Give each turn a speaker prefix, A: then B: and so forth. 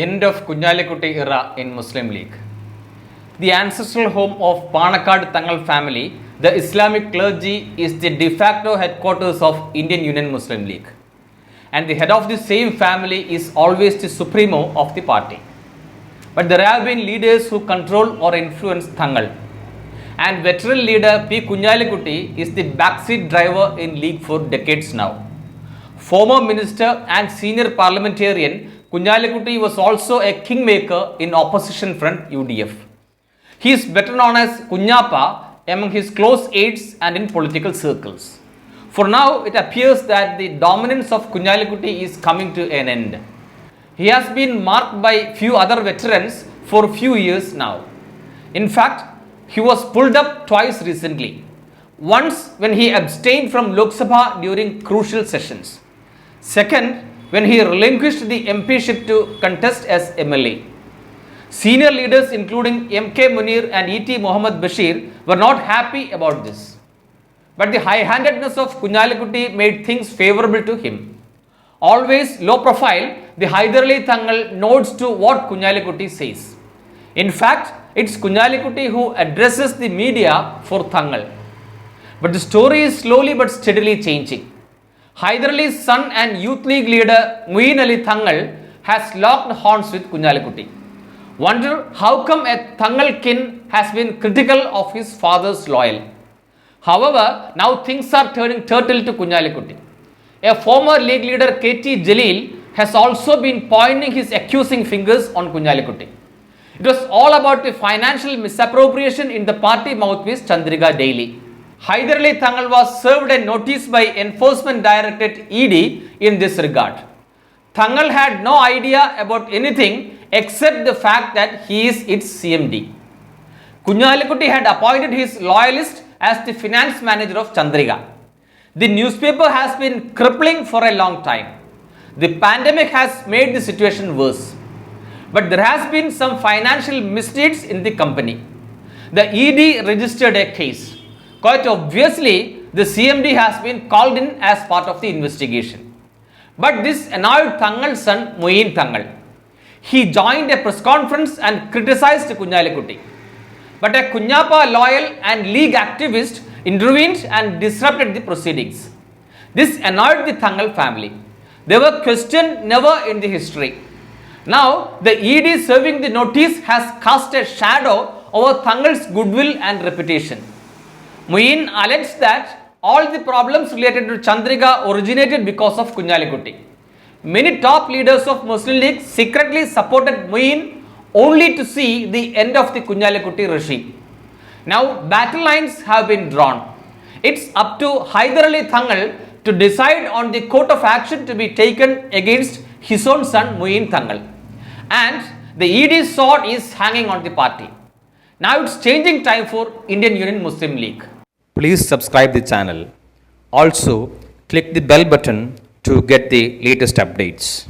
A: End of Kunjalikutti era in Muslim League. The ancestral home of Panakkad Thangal family, the Islamic clergy, is the de facto headquarters of Indian Union Muslim League. And the head of the same family is always the supremo of the party. But there have been leaders who control or influence Thangal. And veteran leader P. Kunjalikutti is the backseat driver in League for decades now. Former minister and senior parliamentarian Kunjalikutti was also a kingmaker in opposition front UDF. He is better known as Kunyappa among his close aides and in political circles. For now, it appears that the dominance of Kunjalikutti is coming to an end. He has been marked by few other veterans for a few years now. In fact, he was pulled up twice recently. Once when he abstained from Lok Sabha during crucial sessions. Second, when he relinquished the MPship to contest as MLA. Senior leaders including M.K. Munir and E.T. Mohammad Bashir were not happy about this. But the high-handedness of Kunjalikutti made things favourable to him. Always low profile, the Hyder Ali Thangal nods to what Kunjalikutti says. In fact, it's Kunjalikutti who addresses the media for Thangal. But the story is slowly but steadily changing. Hyder Ali's son and youth league leader Muin Ali Thangal has locked horns with Kunjalikutti. Wonder how come a Thangal kin has been critical of his father's loyal. However, now things are turning turtle to Kunjalikutti. A former league leader K.T. Jalil has also been pointing his accusing fingers on Kunjalikutti. It was all about the financial misappropriation in the party mouthpiece Chandrika Daily. Hyder Ali Thangal was served a notice by Enforcement Directorate ED in this regard. Thangal had no idea about anything except the fact that he is its CMD. Kunjalikutti had appointed his loyalist as the finance manager of Chandrika. The newspaper has been crippling for a long time. The pandemic has made the situation worse. But there has been some financial misdeeds in the company. The ED registered a case. Quite obviously, the CMD has been called in as part of the investigation. But this annoyed Thangal's son Muin Thangal. He joined a press conference and criticized Kunjalikutti. But a Kunyappa loyal and league activist intervened and disrupted the proceedings. This annoyed the Thangal family. They were questioned never in the history. Now, the ED serving the notice has cast a shadow over Thangal's goodwill and reputation. Muin alleged that all the problems related to Chandrika originated because of Kunjalikutti. Many top leaders of Muslim League secretly supported Muin only to see the end of the Kunjalikutti regime. Now, battle lines have been drawn. It's up to Hyder Ali Thangal to decide on the course of action to be taken against his own son Muin Thangal. And the ED's sword is hanging on the party. Now it's changing time for Indian Union Muslim League.
B: Please subscribe the channel. Also, click the bell button to get the latest updates.